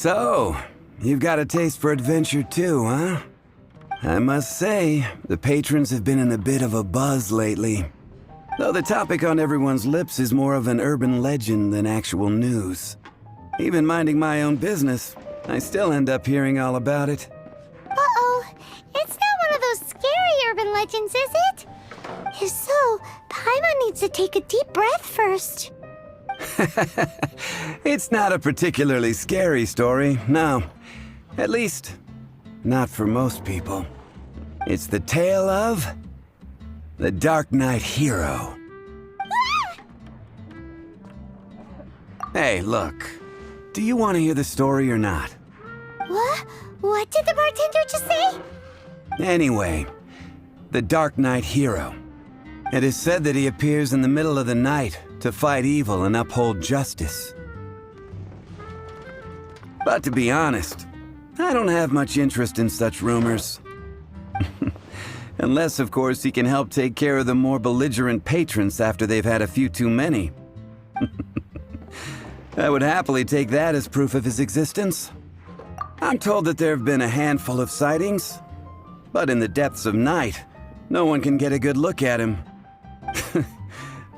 So, you've got a taste for adventure too, huh? I must say, the patrons have been in a bit of a buzz lately. Though the topic on everyone's lips is more of an urban legend than actual news. Even minding my own business, I still end up hearing all about it. Uh-oh. It's not one of those scary urban legends, is it? If so, Paimon needs to take a deep breath first. It's not a particularly scary story, no. At least, not for most people. It's the tale of the Darknight hero. Hey, look. Do you want to hear the story or not? What? What did the bartender just say? Anyway, the Darknight hero. It is said that he appears in the middle of the night to fight evil and uphold justice. But to be honest, I don't have much interest in such rumors. Unless, of course, he can help take care of the more belligerent patrons after they've had a few too many. I would happily take that as proof of his existence. I'm told that there have been a handful of sightings, but in the depths of night, no one can get a good look at him.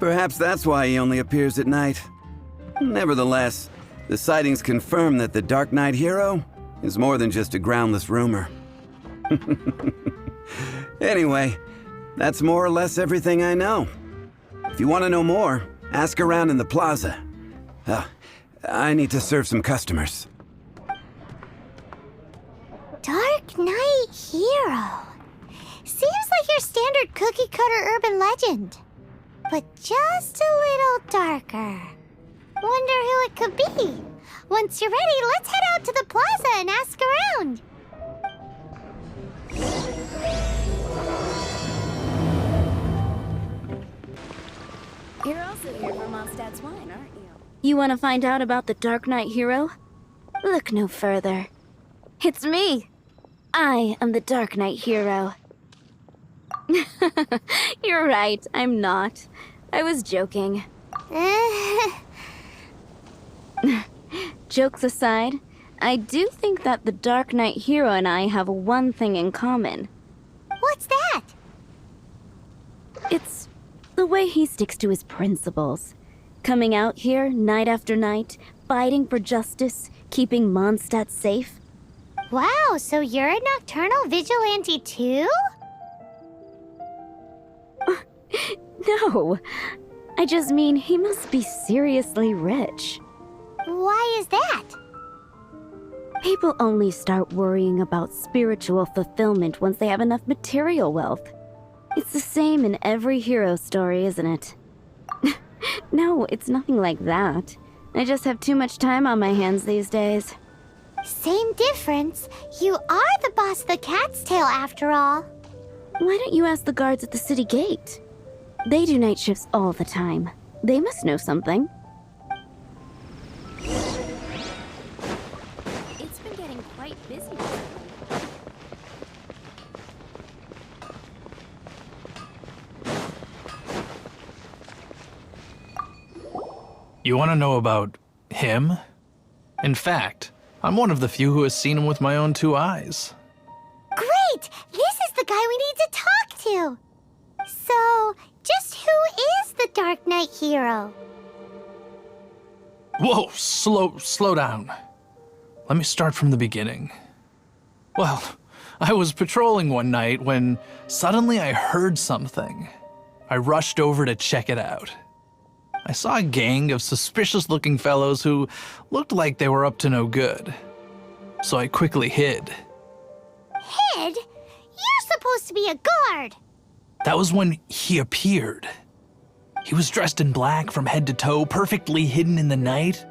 Perhaps that's why he only appears at night. Nevertheless, the sightings confirm that the Darknight hero is more than just a groundless rumor. Anyway, that's more or less everything I know. If you want to know more, ask around in the plaza. I need to serve some customers. Darknight hero. Seems like your standard cookie-cutter urban legend. But just a little darker. Wonder who it could be. Once you're ready, let's head out to the plaza and ask around. You're also here for Mondstadt's wine, aren't you? You want to find out about the Darknight hero? Look no further. It's me! I am the Darknight hero. You're right, I'm not. I was joking. Jokes aside, I do think that the Darknight hero and I have one thing in common. What's that? It's the way he sticks to his principles. Coming out here night after night, fighting for justice, keeping Mondstadt safe. Wow, so you're a nocturnal vigilante too? No, I just mean he must be seriously rich. Why is that? People only start worrying about spiritual fulfillment once they have enough material wealth. It's the same in every hero story, isn't it? No, it's nothing like that. I just have too much time on my hands these days. Same difference. You are the boss of the Cat's Tail after all. Why don't you ask the guards at the city gate? They do night shifts all the time. They must know something. It's been getting quite busy. You want to know about him? In fact, I'm one of the few who has seen him with my own two eyes. Great! This is the guy we need to talk to. So, just who is the Darknight hero? Whoa, slow down. Let me start from the beginning. Well, I was patrolling one night when suddenly I heard something. I rushed over to check it out. I saw a gang of suspicious-looking fellows who looked like they were up to no good. So I quickly hid. Hid? You're supposed to be a guard. That was when he appeared. He was dressed in black from head to toe, perfectly hidden in the night.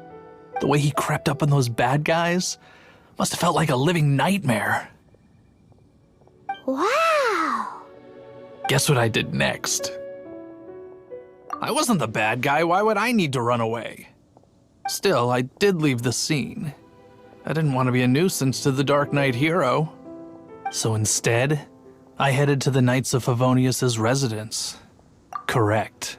The way he crept up on those bad guys must have felt like a living nightmare. Wow. Guess what I did next? I wasn't the bad guy, why would I need to run away? Still, I did leave the scene. I didn't want to be a nuisance to the Darknight hero. So instead, I headed to the Knights of Favonius' residence. Correct.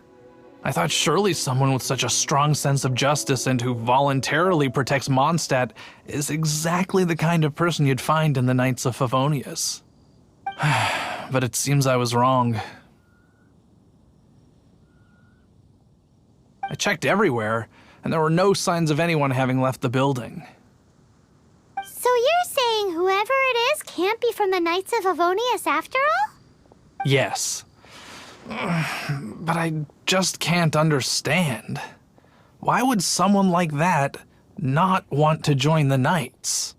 I thought surely someone with such a strong sense of justice and who voluntarily protects Mondstadt is exactly the kind of person you'd find in the Knights of Favonius. But it seems I was wrong. I checked everywhere, and there were no signs of anyone having left the building. So you're saying whoever it is can't be from the Knights of Favonius after all? Yes. But I just can't understand. Why would someone like that not want to join the Knights?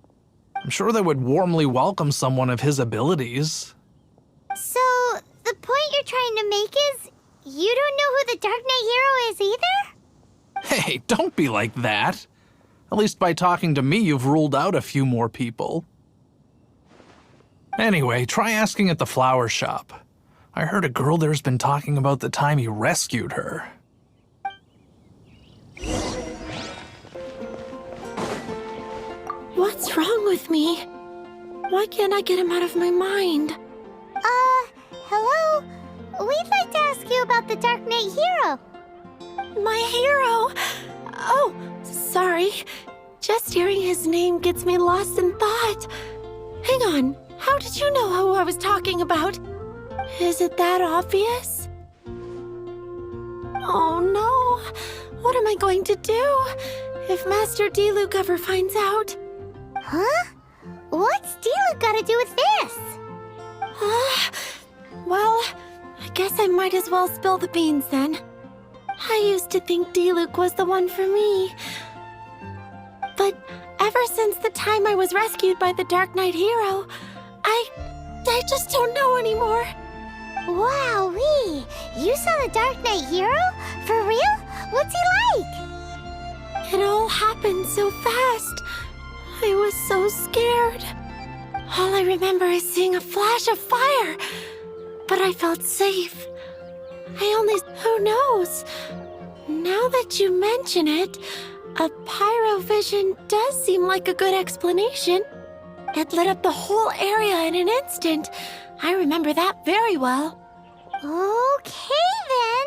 I'm sure they would warmly welcome someone of his abilities. So, the point you're trying to make is you don't know who the Dark Knight hero is either? Hey, don't be like that. At least by talking to me, you've ruled out a few more people. Anyway, try asking at the flower shop. I heard a girl there's been talking about the time you rescued her. What's wrong with me? Why can't I get him out of my mind? Hello? We'd like to ask you about the Dark Knight hero. My hero! Oh, sorry. Just hearing his name gets me lost in thought. Hang on, how did you know who I was talking about? Is it that obvious? Oh no, what am I going to do if Master Diluc ever finds out? Huh? What's Diluc got to do with this? Well, I guess I might as well spill the beans then. I used to think Diluc was the one for me. But ever since the time I was rescued by the Dark Knight hero, I just don't know anymore. Wowee! You saw the Dark Knight hero? For real? What's he like? It all happened so fast. I was so scared. All I remember is seeing a flash of fire, but I felt safe. Who knows? Now that you mention it, a pyro vision does seem like a good explanation. It lit up the whole area in an instant. I remember that very well. Okay then.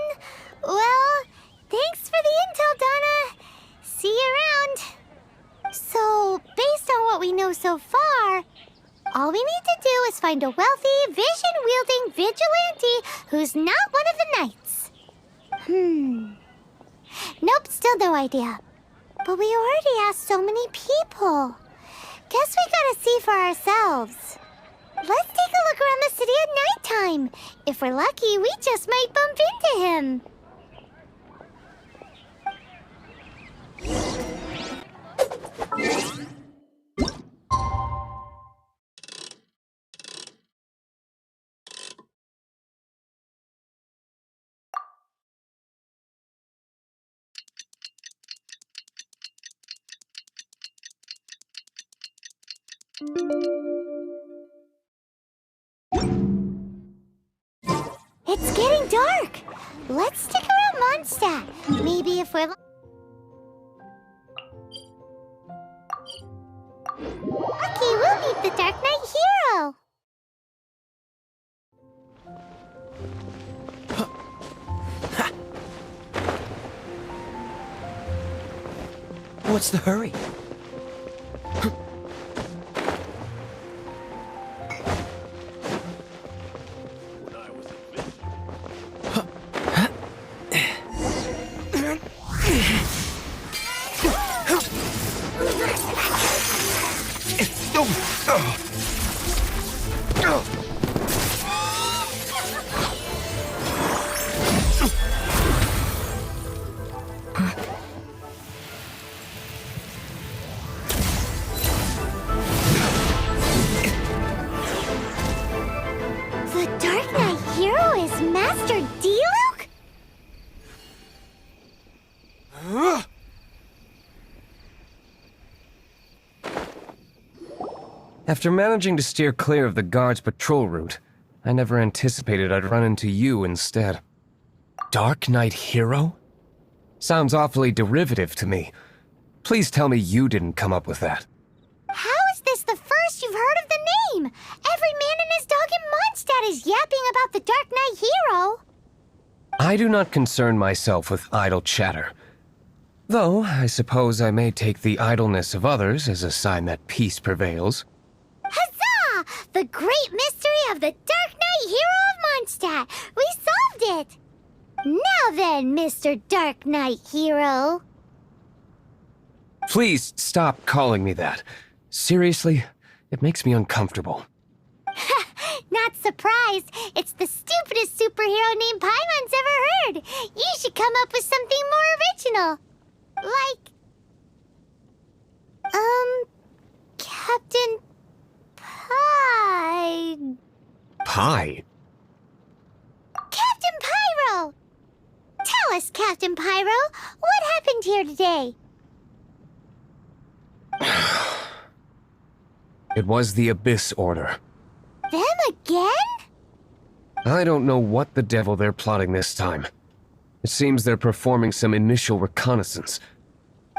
Well, thanks for the intel, Donna. See you around. So, based on what we know so far, all we need to do is find a wealthy, vision-wielding vigilante who's not one of the knights. Nope, still no idea. But we already asked so many people. Guess we gotta see for ourselves. Let's take a look around the city at nighttime. If we're lucky, we just might bump into him. It's getting dark. Let's stick around Mondstadt. Maybe if we're lucky, we'll meet the Dark Knight hero. What's the hurry? The Dark Knight hero is Master Diluc? After managing to steer clear of the guard's patrol route, I never anticipated I'd run into you instead. Dark Knight hero? Sounds awfully derivative to me. Please tell me you didn't come up with that. How is this the first you've heard of the name? Every man and his dog in Mondstadt is yapping about the Dark Knight hero. I do not concern myself with idle chatter. Though, I suppose I may take the idleness of others as a sign that peace prevails. Huzzah! The great mystery of the Darknight Hero of Mondstadt! We solved it! Now then, Mr. Darknight Hero. Please stop calling me that. Seriously, it makes me uncomfortable. Not surprised. It's the stupidest superhero name Paimon's ever heard. You should come up with something more original. Like... Captain... Pie? Captain Pyro! Tell us, Captain Pyro, what happened here today? It was the Abyss Order. Them again? I don't know what the devil they're plotting this time. It seems they're performing some initial reconnaissance.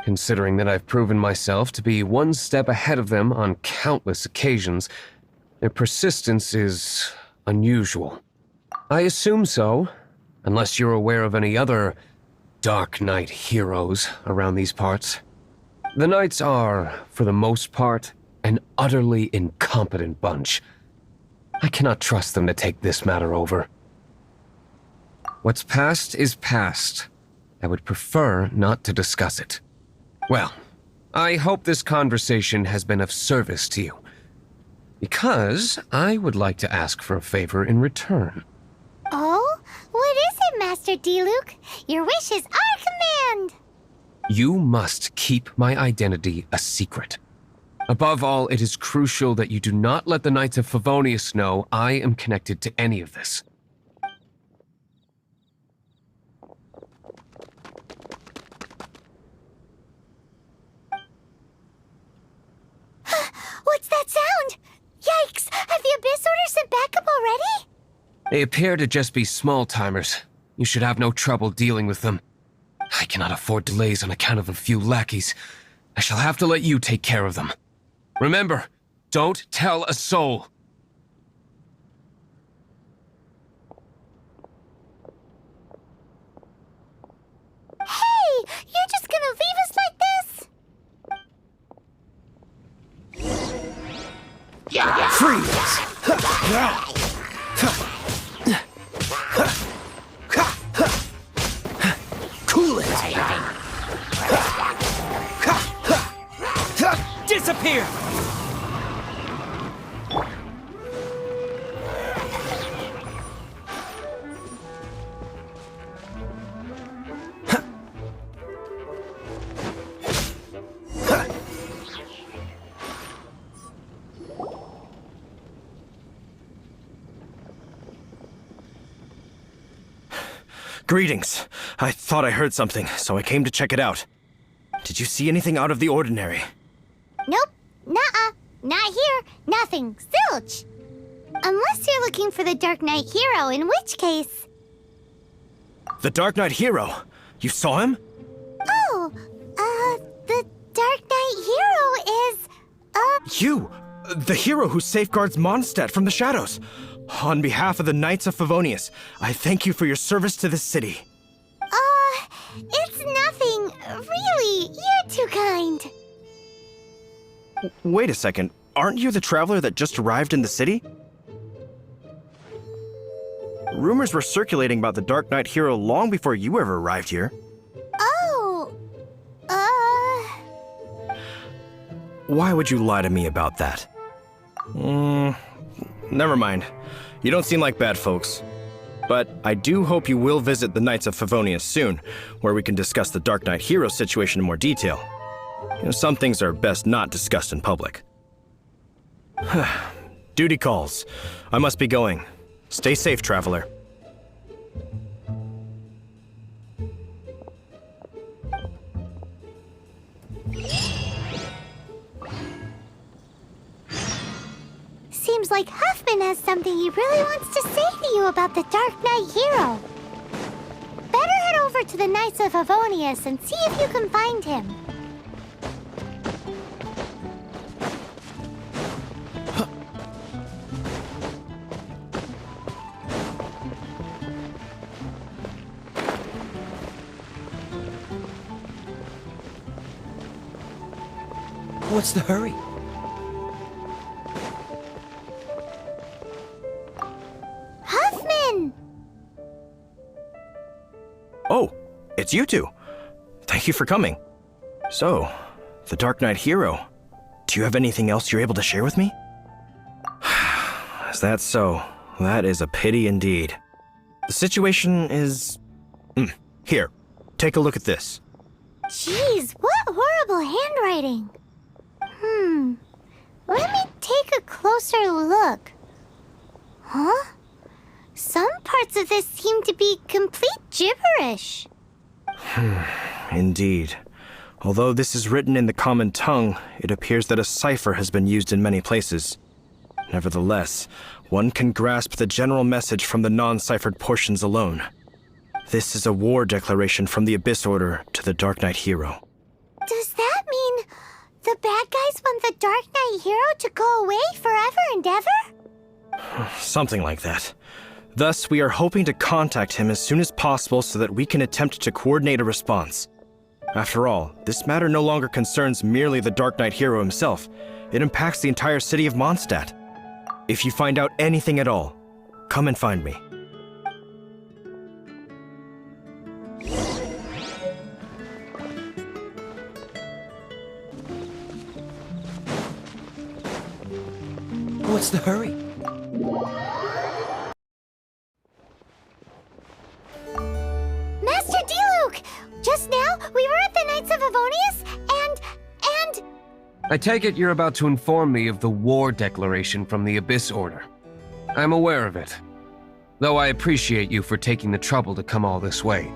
Considering that I've proven myself to be one step ahead of them on countless occasions, their persistence is unusual. I assume so, unless you're aware of any other Darknight heroes around these parts. The Knights are, for the most part, an utterly incompetent bunch. I cannot trust them to take this matter over. What's past is past. I would prefer not to discuss it. Well, I hope this conversation has been of service to you. Because I would like to ask for a favor in return. Oh? What is it, Master Diluc? Your wish is our command! You must keep my identity a secret. Above all, it is crucial that you do not let the Knights of Favonius know I am connected to any of this. What's that sound? Yikes! Have the Abyss Order sent backup already? They appear to just be small-timers. You should have no trouble dealing with them. I cannot afford delays on account of a few lackeys. I shall have to let you take care of them. Remember, don't tell a soul. Hey! You're just gonna leave us like this? Freeze! Cool it! Disappear! Greetings. I thought I heard something, so I came to check it out. Did you see anything out of the ordinary? Nope. Nuh-uh. Not here. Nothing. Zilch. Unless you're looking for the Darknight Hero, in which case... The Darknight Hero? You saw him? Oh, the Darknight Hero is, You! The hero who safeguards Mondstadt from the shadows. On behalf of the Knights of Favonius, I thank you for your service to this city. It's nothing. Really, you're too kind. Wait a second. Aren't you the traveler that just arrived in the city? Rumors were circulating about the Darknight Hero long before you ever arrived here. Oh, Why would you lie to me about that? Never mind. You don't seem like bad folks. But I do hope you will visit the Knights of Favonius soon, where we can discuss the Darknight Hero situation in more detail. You know, some things are best not discussed in public. Duty calls. I must be going. Stay safe, traveler. seems like Huffman has something he really wants to say to you about the Darknight Hero. Better head over to the Knights of Favonius and see if you can find him. What's the hurry? Huffman! Oh, it's you two. Thank you for coming. So, the Darknight hero. Do you have anything else you're able to share with me? Is that so? That is a pity indeed. The situation is... Here, take a look at this. Jeez, what horrible handwriting. Let me take a closer look. Huh? Some parts of this seem to be complete gibberish. Indeed. Although this is written in the common tongue, it appears that a cipher has been used in many places. Nevertheless, one can grasp the general message from the non-ciphered portions alone. This is a war declaration from the Abyss Order to the Darknight hero. Does that mean the bad guys want the Darknight hero to go away forever and ever? Something like that. Thus, we are hoping to contact him as soon as possible so that we can attempt to coordinate a response. After all, this matter no longer concerns merely the Darknight hero himself. It impacts the entire city of Mondstadt. If you find out anything at all, come and find me. What's the hurry? Master Diluc! Just now, we were at the Knights of Avonius, and... I take it you're about to inform me of the war declaration from the Abyss Order. I'm aware of it, though I appreciate you for taking the trouble to come all this way.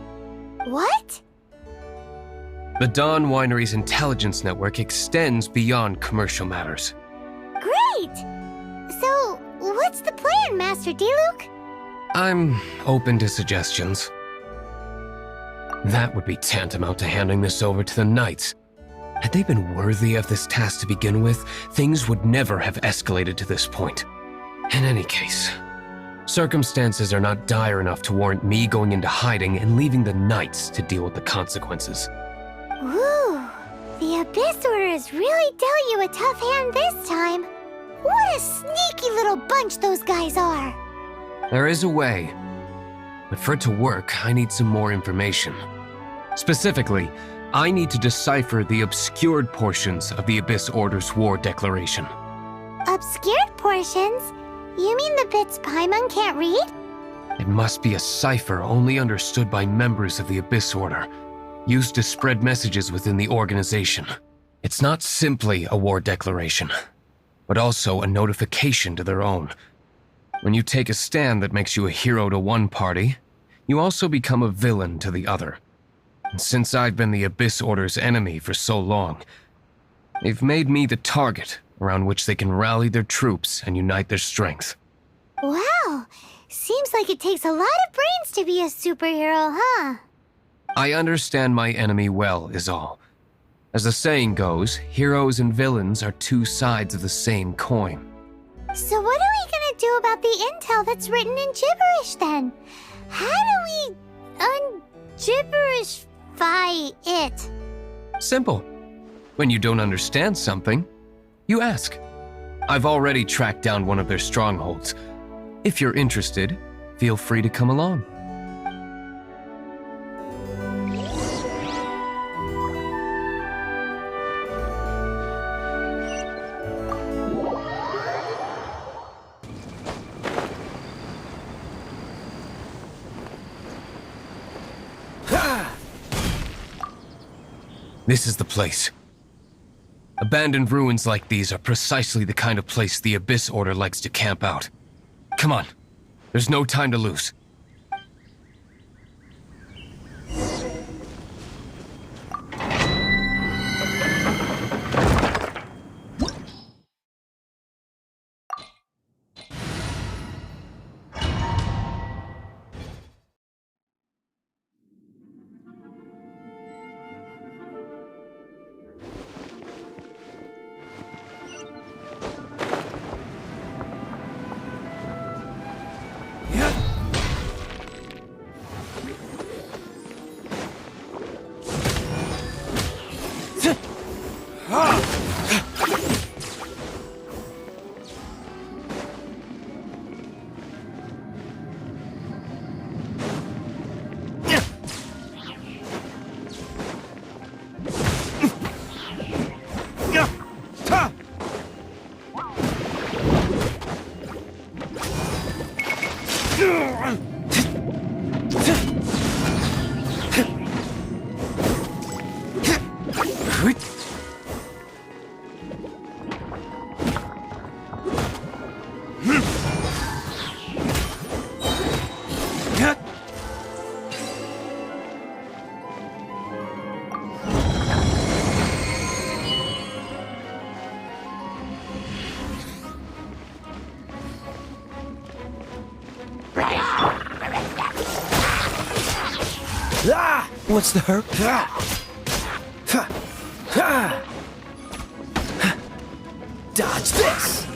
What? The Dawn Winery's intelligence network extends beyond commercial matters. Great! So, what's the plan, Master Diluc? I'm open to suggestions. That would be tantamount to handing this over to the Knights. Had they been worthy of this task to begin with, things would never have escalated to this point. In any case, circumstances are not dire enough to warrant me going into hiding and leaving the Knights to deal with the consequences. Ooh, the Abyss Order has really dealt you a tough hand this time. What a sneaky little bunch those guys are. There is a way, but for it to work, I need some more information. Specifically, I need to decipher the obscured portions of the Abyss Order's war declaration. Obscured portions? You mean the bits Paimon can't read? It must be a cipher only understood by members of the Abyss Order, used to spread messages within the organization. It's not simply a war declaration, but also a notification to their own. When you take a stand that makes you a hero to one party, you also become a villain to the other. And since I've been the Abyss Order's enemy for so long, they've made me the target around which they can rally their troops and unite their strength. Wow, seems like it takes a lot of brains to be a superhero, huh? I understand my enemy well, is all. As the saying goes, heroes and villains are two sides of the same coin. So what are we gonna do about the intel that's written in gibberish then? How do we un-gibberishify it? Simple. When you don't understand something, you ask. I've already tracked down one of their strongholds. If you're interested, feel free to come along. This is the place. Abandoned ruins like these are precisely the kind of place the Abyss Order likes to camp out. Come on, there's no time to lose. What's the hurt? Dodge this!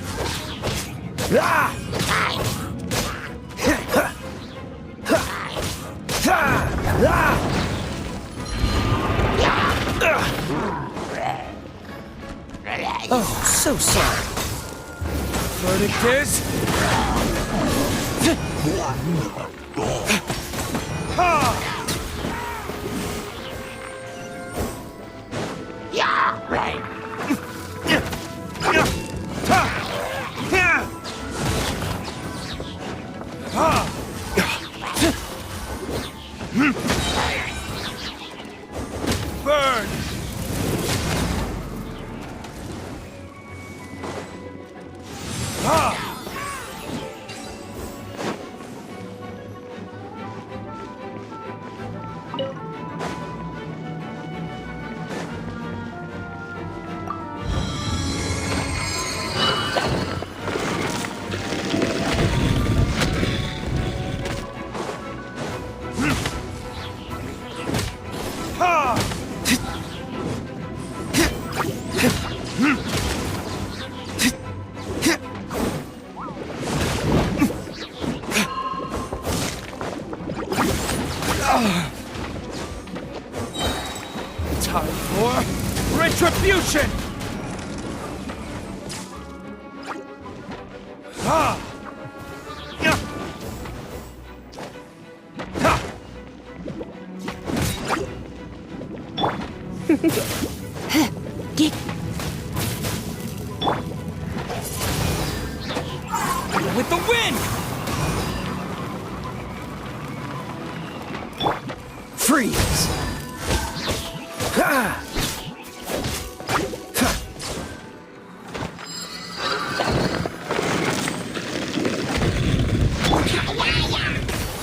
Oh, so sorry. Verdict is... Burn! Time for retribution! With the wind! Freeze!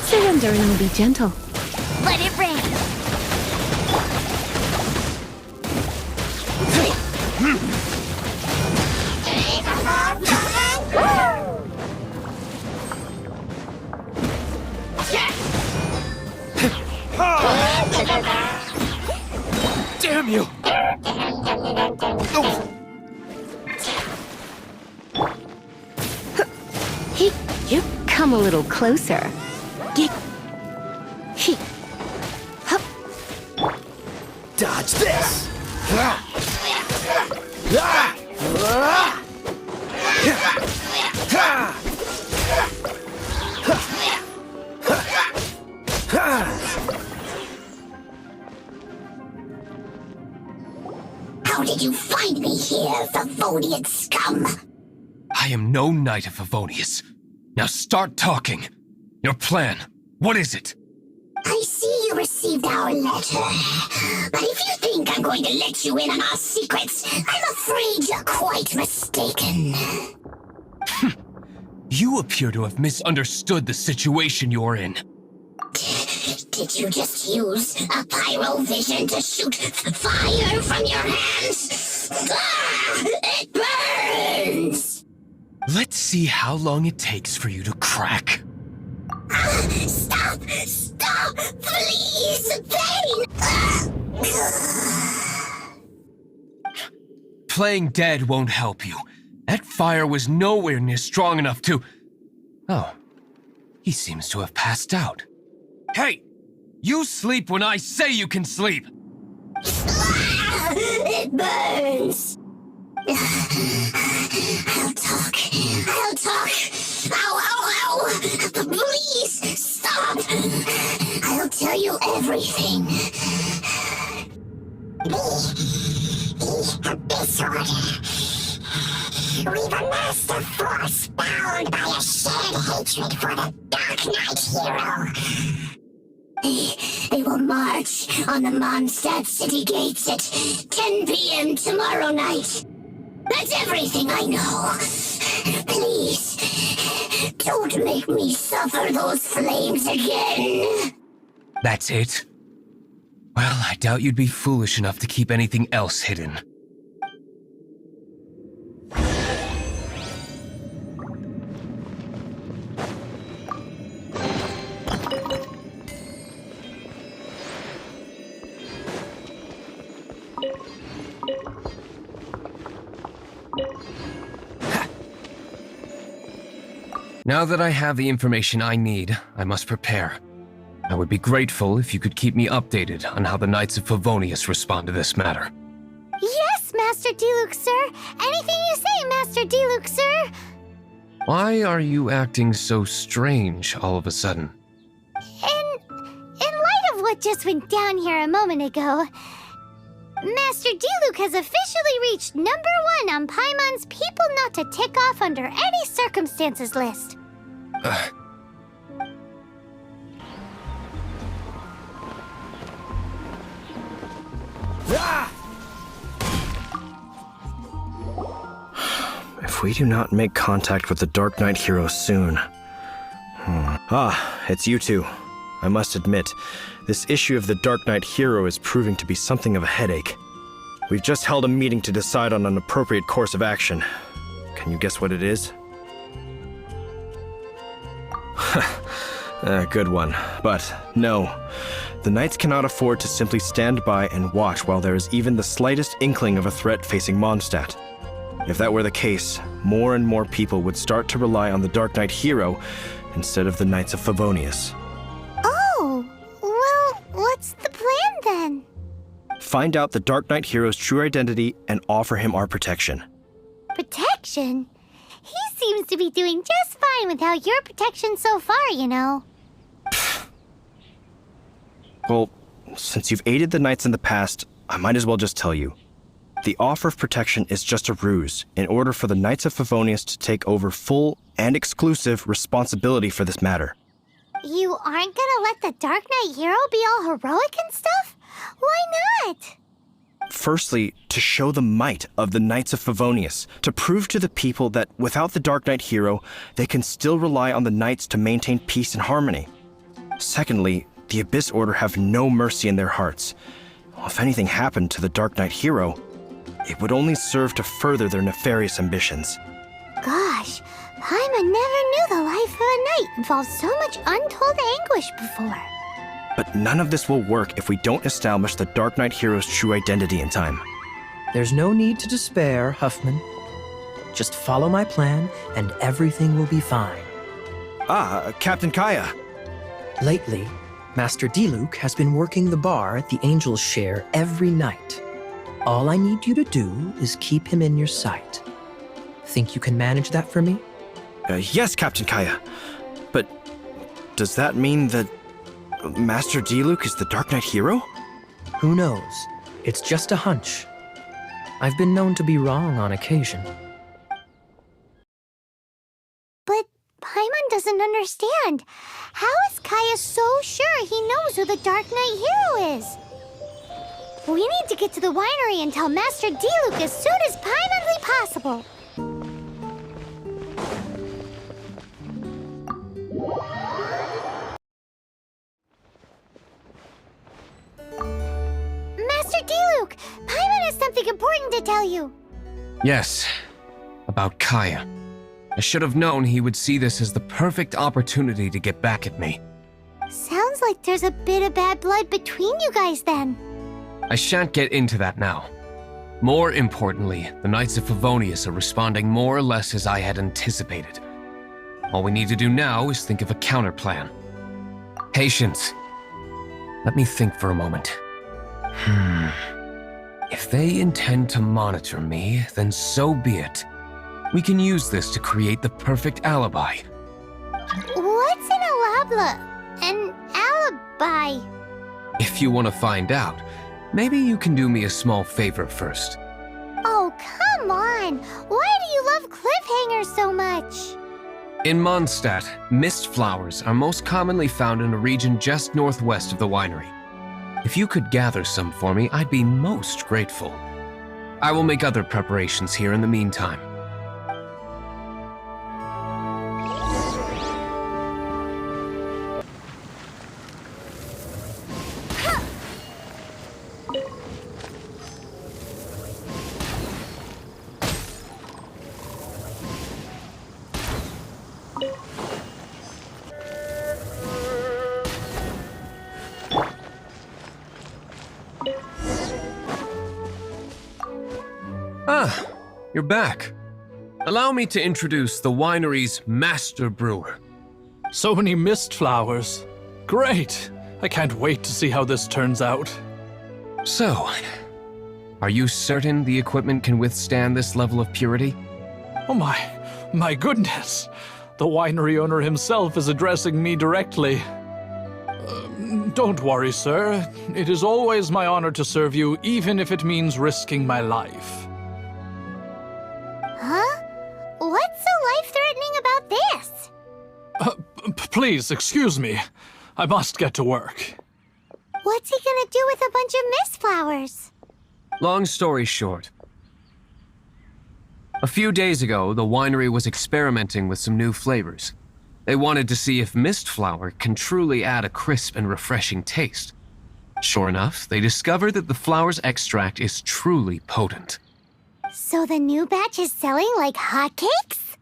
Surrender and be gentle. Let it rain. Damn you! He, you come a little closer. Get. He. Hup. Dodge this! How did you find me here, Favonian scum? I am no knight of Favonius. Now start talking. Your plan, what is it? I see you received our letter. But if you think I'm going to let you in on our secrets, I'm afraid you're quite mistaken. You appear to have misunderstood the situation you're in. Did you just use a pyro vision to shoot fire from your hands? Ah, it burns! Let's see how long it takes for you to crack. Stop! Stop! Please! Pain! Playing dead won't help you. That fire was nowhere near strong enough to... Oh, he seems to have passed out. Hey! You sleep when I say you can sleep! It burns! I'll talk. I'll talk. Ow, ow, ow! Please, stop! I'll tell you everything. Disorder. We've amassed a force bound by a shared hatred for the Darknight hero. They will march on the Mondstadt city gates at 10 p.m. tomorrow night. That's everything I know. Please, don't make me suffer those flames again. That's it? Well, I doubt you'd be foolish enough to keep anything else hidden. Now that I have the information I need, I must prepare. I would be grateful if you could keep me updated on how the Knights of Favonius respond to this matter. Yes, Master Diluc, sir. Anything you say, Master Diluc, sir. Why are you acting so strange all of a sudden? In light of what just went down here a moment ago, Master Diluc has officially reached #1 on Paimon's people not to tick off under any circumstances list. If we do not make contact with the Darknight hero soon... it's you two. I must admit, this issue of the Darknight hero is proving to be something of a headache. We've just held a meeting to decide on an appropriate course of action. Can you guess what it is? Good one. But no, the Knights cannot afford to simply stand by and watch while there is even the slightest inkling of a threat facing Mondstadt. If that were the case, more and more people would start to rely on the Darknight hero instead of the Knights of Favonius. Oh, well, what's the plan then? Find out the Darknight hero's true identity and offer him our protection. Protection? He seems to be doing just fine without your protection so far, you know. Well, since you've aided the Knights in the past, I might as well just tell you. The offer of protection is just a ruse in order for the Knights of Favonius to take over full and exclusive responsibility for this matter. You aren't gonna let the Darknight hero be all heroic and stuff? Why not? Firstly, to show the might of the Knights of Favonius, to prove to the people that without the Darknight hero, they can still rely on the Knights to maintain peace and harmony. Secondly, the Abyss Order have no mercy in their hearts. Well, if anything happened to the Darknight hero, it would only serve to further their nefarious ambitions. Gosh, Paimon never knew the life of a knight involved so much untold anguish before. But none of this will work if we don't establish the Darknight hero's true identity in time. There's no need to despair, Huffman. Just follow my plan and everything will be fine. Captain Kaya. Lately, Master Diluc has been working the bar at the Angel's Share every night. All I need you to do is keep him in your sight. Think you can manage that for me? Yes, Captain Kaya. But does that mean that Master Diluc is the Darknight hero? Who knows? It's just a hunch. I've been known to be wrong on occasion. But Paimon doesn't understand. How is Kaya so sure he knows who the Darknight hero is? We need to get to the winery and tell Master Diluc as soon as Paimonly possible. Master Diluc, Paimon has something important to tell you. Yes, about Kaya. I should have known he would see this as the perfect opportunity to get back at me. Sounds like there's a bit of bad blood between you guys then. I shan't get into that now. More importantly, the Knights of Favonius are responding more or less as I had anticipated. All we need to do now is think of a counterplan. Patience. Let me think for a moment. If they intend to monitor me, then so be it. We can use this to create the perfect alibi. What's an alabla? An alibi? If you want to find out, maybe you can do me a small favor first. Oh, come come on! Why do you love cliffhangers so much? In Mondstadt, mist flowers are most commonly found in a region just northwest of the winery. If you could gather some for me, I'd be most grateful. I will make other preparations here in the meantime. Ah, you're back. Allow me to introduce the winery's master brewer. So many mist flowers. Great! I can't wait to see how this turns out. So, are you certain the equipment can withstand this level of purity? Oh my goodness! The winery owner himself is addressing me directly. Don't worry, sir. It is always my honor to serve you, even if it means risking my life. Huh? What's so life-threatening about this? Please, excuse me. I must get to work. What's he gonna do with a bunch of mist flowers? Long story short, a few days ago, the winery was experimenting with some new flavors. They wanted to see if mist flower can truly add a crisp and refreshing taste. Sure enough, they discovered that the flower's extract is truly potent. So the new batch is selling like hotcakes?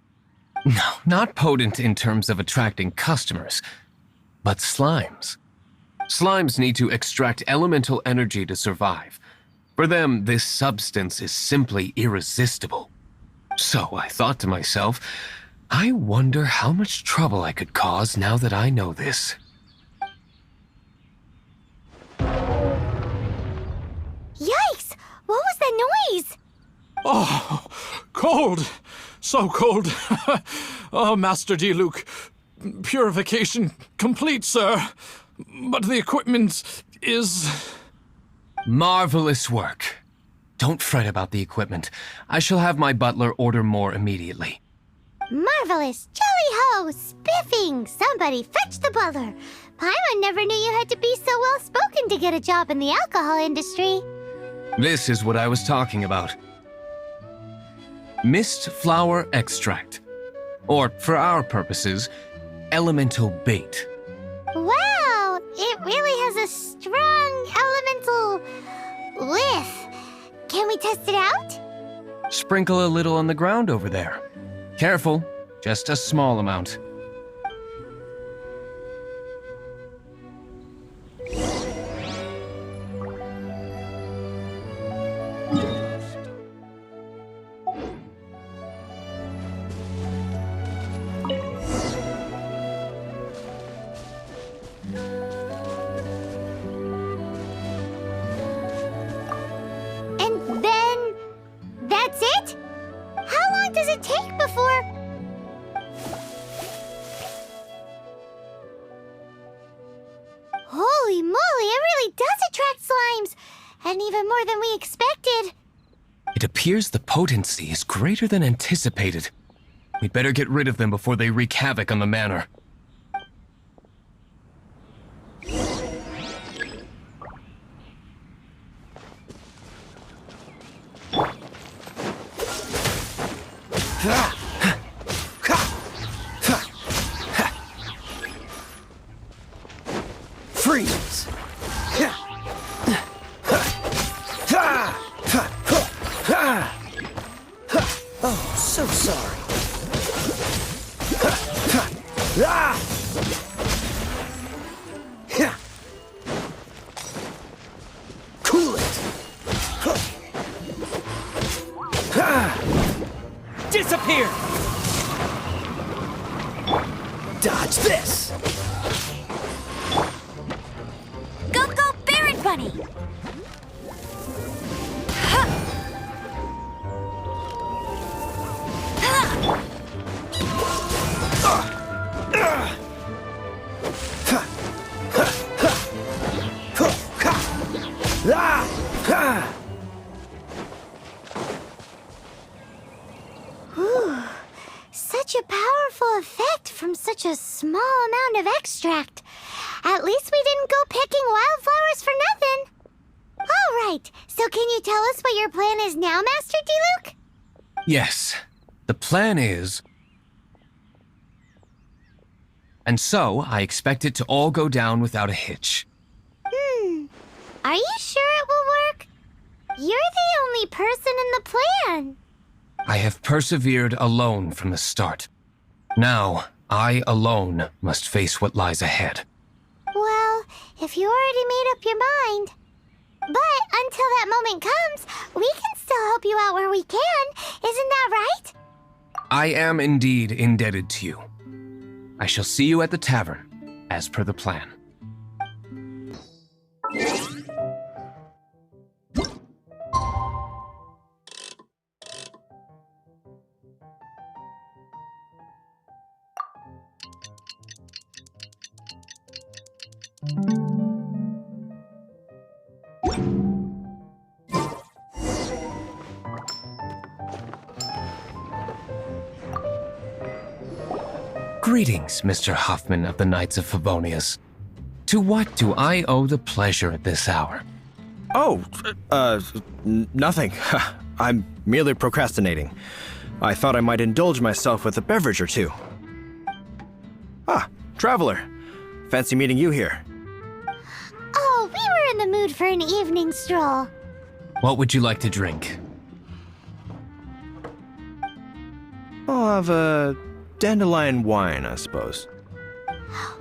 No, not potent in terms of attracting customers, but slimes. Slimes need to extract elemental energy to survive. For them, this substance is simply irresistible. So I thought to myself, I wonder how much trouble I could cause now that I know this. Yikes! What was that noise? Oh, cold! So cold! Oh, Master Diluc, purification complete, sir. But the equipment is... Marvelous work. Don't fret about the equipment. I shall have my butler order more immediately. Marvelous! Jolly-ho! Spiffing! Somebody fetch the butler! Pyro never knew you had to be so well-spoken to get a job in the alcohol industry. This is what I was talking about. Mist flower extract. Or, for our purposes, elemental bait. Wow! It really has a strong elemental whiff. Can we test it out? Sprinkle a little on the ground over there. Careful, just a small amount. And then... that's it? How long does it take before... Holy moly, it really does attract slimes! And even more than we expected. It appears the potency is greater than anticipated. We'd better get rid of them before they wreak havoc on the manor. Freeze! Oh, so sorry. Cool it! Disappear! Dodge this! Go, go, Barret Bunny! powerful effect from such a small amount of extract. At least we didn't go picking wildflowers for nothing. All right, so can you tell us what your plan is now, Master Diluc? Yes, the plan is... And so, I expect it to all go down without a hitch. Are you sure it will work? You're the only person in the plan. I have persevered alone from the start. Now, I alone must face what lies ahead. Well, if you already made up your mind. But until that moment comes, we can still help you out where we can. Isn't that right? I am indeed indebted to you. I shall see you at the tavern, as per the plan. Greetings, Mr. Huffman of the Knights of Favonius. To what do I owe the pleasure at this hour? Oh, nothing. I'm merely procrastinating. I thought I might indulge myself with a beverage or two. Ah, traveler. Fancy meeting you here. Oh, we were in the mood for an evening stroll. What would you like to drink? I'll have a dandelion wine, I suppose.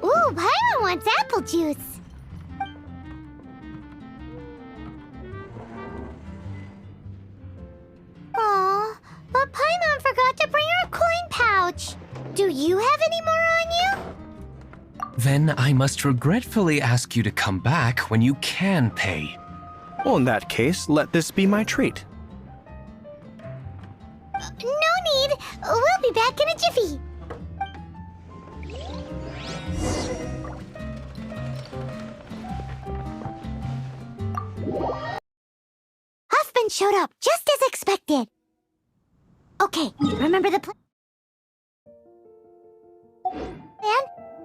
Ooh, Pyro wants apple juice. Aw, but Paimon forgot to bring her coin pouch. Do you have any more on you? Then I must regretfully ask you to come back when you can pay. Well, in that case, let this be my treat. No need. We'll be back in a jiffy. Huffman showed up just as expected. Okay, remember the plan?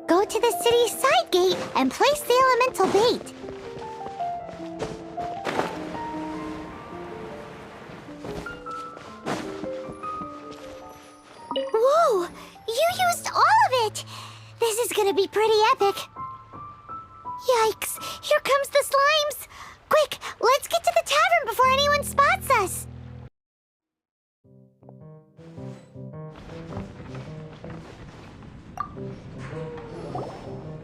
Go to the city's side gate and place the elemental bait. Whoa! You used all of it! This is gonna be pretty epic. Yikes! Here comes the slimes! Quick, let's get to the tavern before anyone spots us!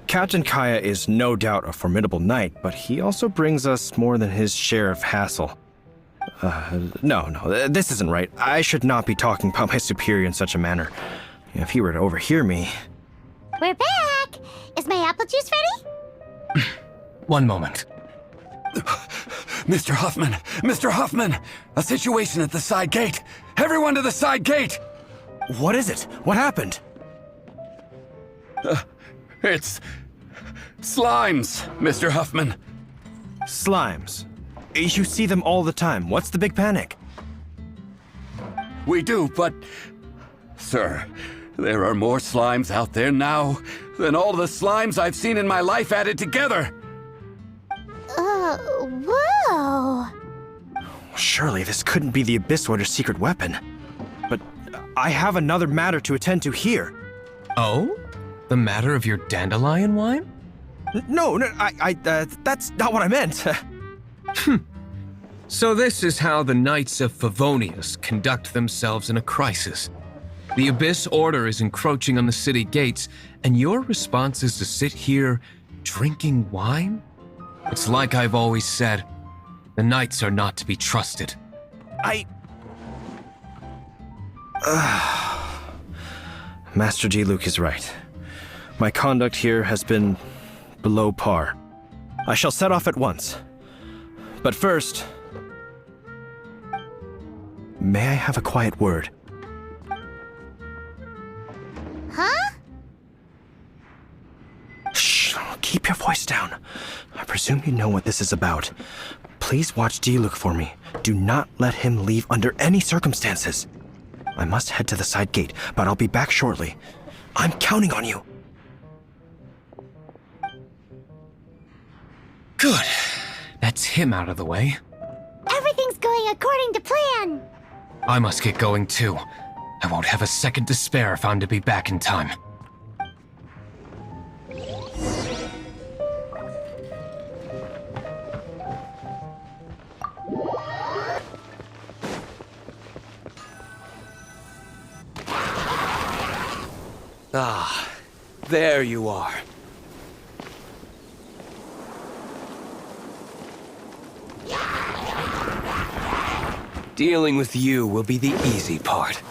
Captain Kaya is no doubt a formidable knight, but he also brings us more than his share of hassle. No, this isn't right. I should not be talking about my superior in such a manner. If he were to overhear me... We're back! Is my apple juice ready? One moment. Mr. Huffman! Mr. Huffman! A situation at the side gate! Everyone to the side gate! What is it? What happened? It's... slimes, Mr. Huffman. Slimes. You see them all the time. What's the big panic? We do, but... Sir, there are more slimes out there now than all the slimes I've seen in my life added together! Whoa! Surely this couldn't be the Abyss Warder's secret weapon. But I have another matter to attend to here. Oh? The matter of your dandelion wine? No, that's not what I meant. So this is how the Knights of Favonius conduct themselves in a crisis. The Abyss Order is encroaching on the city gates, and your response is to sit here drinking wine? It's like I've always said, the Knights are not to be trusted. Master Diluc is right. My conduct here has been below par. I shall set off at once. But first, may I have a quiet word? Huh? Shh, keep your voice down. I presume you know what this is about. Please watch Diluc for me. Do not let him leave under any circumstances. I must head to the side gate, but I'll be back shortly. I'm counting on you. Good. That's him out of the way. Everything's going according to plan. I must get going too. I won't have a second to spare if I'm to be back in time. Ah, there you are. Dealing with you will be the easy part.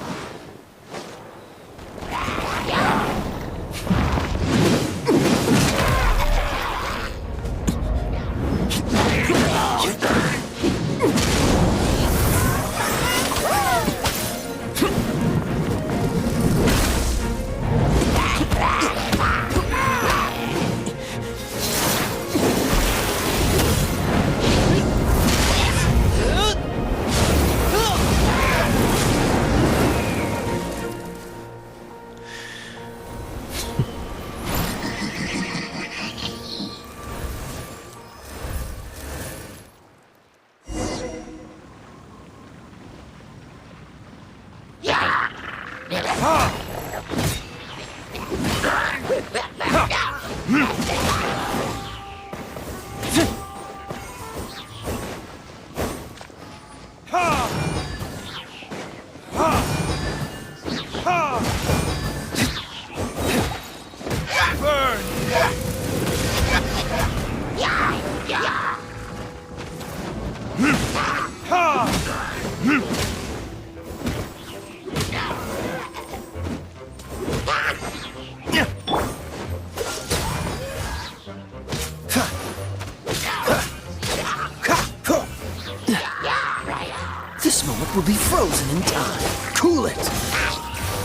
This moment will be frozen in time. Cool it!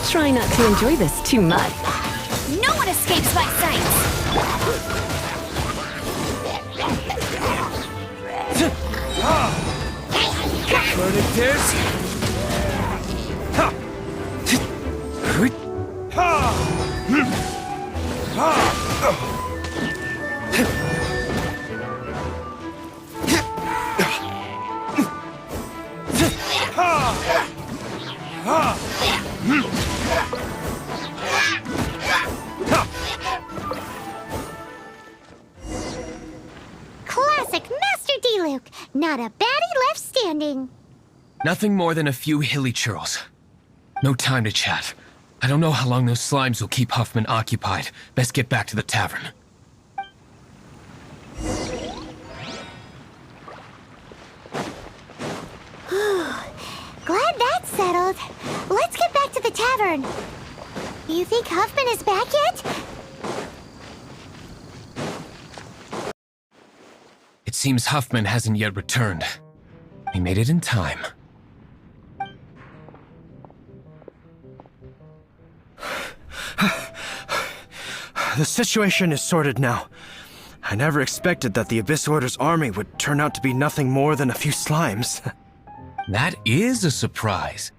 Try not to enjoy this too much. No one escapes my sight. Burn it, Pierce! Classic Master Diluc. Not a baddie left standing. Nothing more than a few hilly churls. No time to chat. I don't know how long those slimes will keep Huffman occupied. Best get back to the tavern. Glad that's settled. Let's get back to the tavern. You think Huffman is back yet? It seems Huffman hasn't yet returned. He made it in time. The situation is sorted now. I never expected that the Abyss Order's army would turn out to be nothing more than a few slimes. That is a surprise.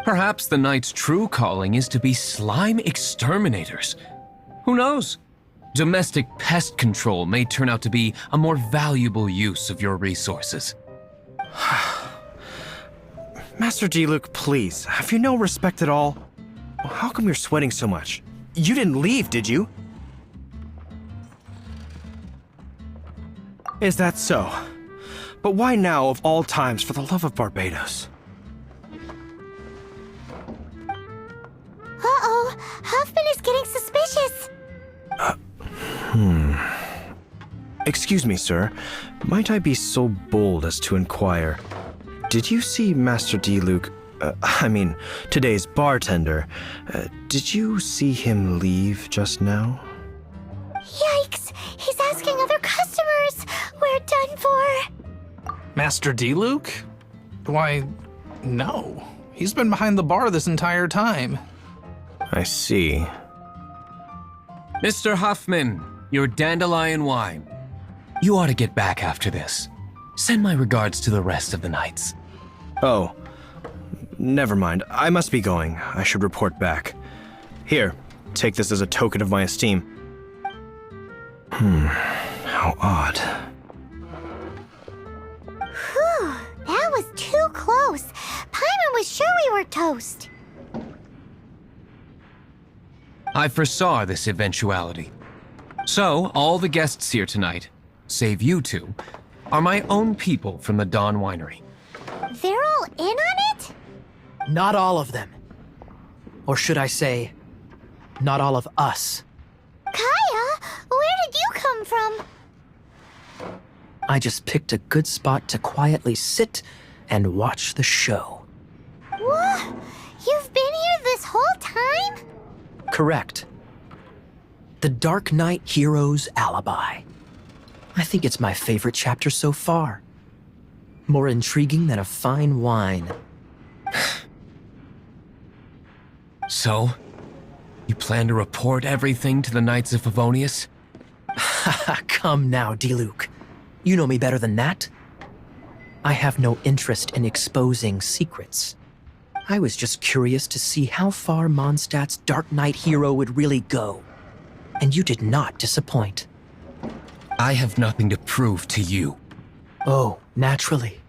Perhaps the Knight's true calling is to be slime exterminators. Who knows? Domestic pest control may turn out to be a more valuable use of your resources. Master Diluc, please, have you no respect at all? How come you're sweating so much? You didn't leave, did you? Is that so? But why now of all times, for the love of Barbados? Uh-oh, Huffman is getting suspicious. Excuse me, sir. Might I be so bold as to inquire, did you see Master Diluc, today's bartender, did you see him leave just now? Yikes, he's asking other customers. We're done for. Master Diluc? Why, no. He's been behind the bar this entire time. I see. Mr. Huffman, your dandelion wine. You ought to get back after this. Send my regards to the rest of the knights. Oh, never mind. I must be going. I should report back. Here, take this as a token of my esteem. How odd. Whew, that was too close. Paimon was sure we were toast. I foresaw this eventuality. So, all the guests here tonight, save you two, are my own people from the Dawn Winery. They're all in on it? Not all of them. Or should I say, not all of us. Kaya, where did you come from? I just picked a good spot to quietly sit and watch the show. What? You've been here this whole time? Correct. The Darknight hero's alibi. I think it's my favorite chapter so far. More intriguing than a fine wine. So, you plan to report everything to the Knights of Favonius? Come now, Diluc. You know me better than that. I have no interest in exposing secrets. I was just curious to see how far Mondstadt's Darknight hero would really go. And you did not disappoint. I have nothing to prove to you. Oh, naturally.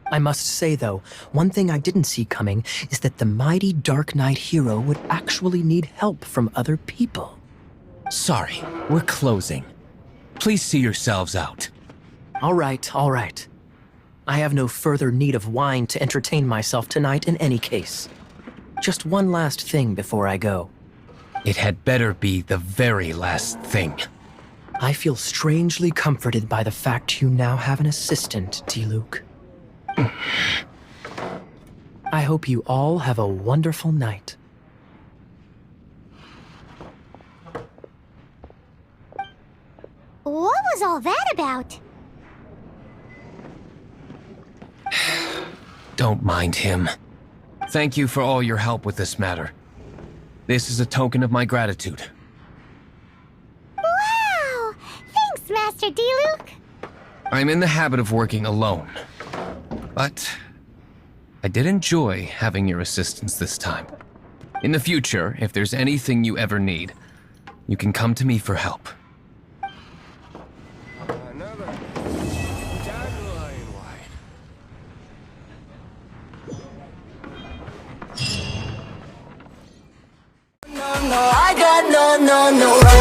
I must say, though, one thing I didn't see coming is that the mighty Darknight hero would actually need help from other people. Sorry, we're closing. Please see yourselves out. All right, all right. I have no further need of wine to entertain myself tonight in any case. Just one last thing before I go. It had better be the very last thing. I feel strangely comforted by the fact you now have an assistant, Diluc. I hope you all have a wonderful night. What was all that about? Don't mind him. Thank you for all your help with this matter. This is a token of my gratitude. Wow! Thanks, Master Diluc. I'm in the habit of working alone. But I did enjoy having your assistance this time. In the future, if there's anything you ever need, you can come to me for help. I got no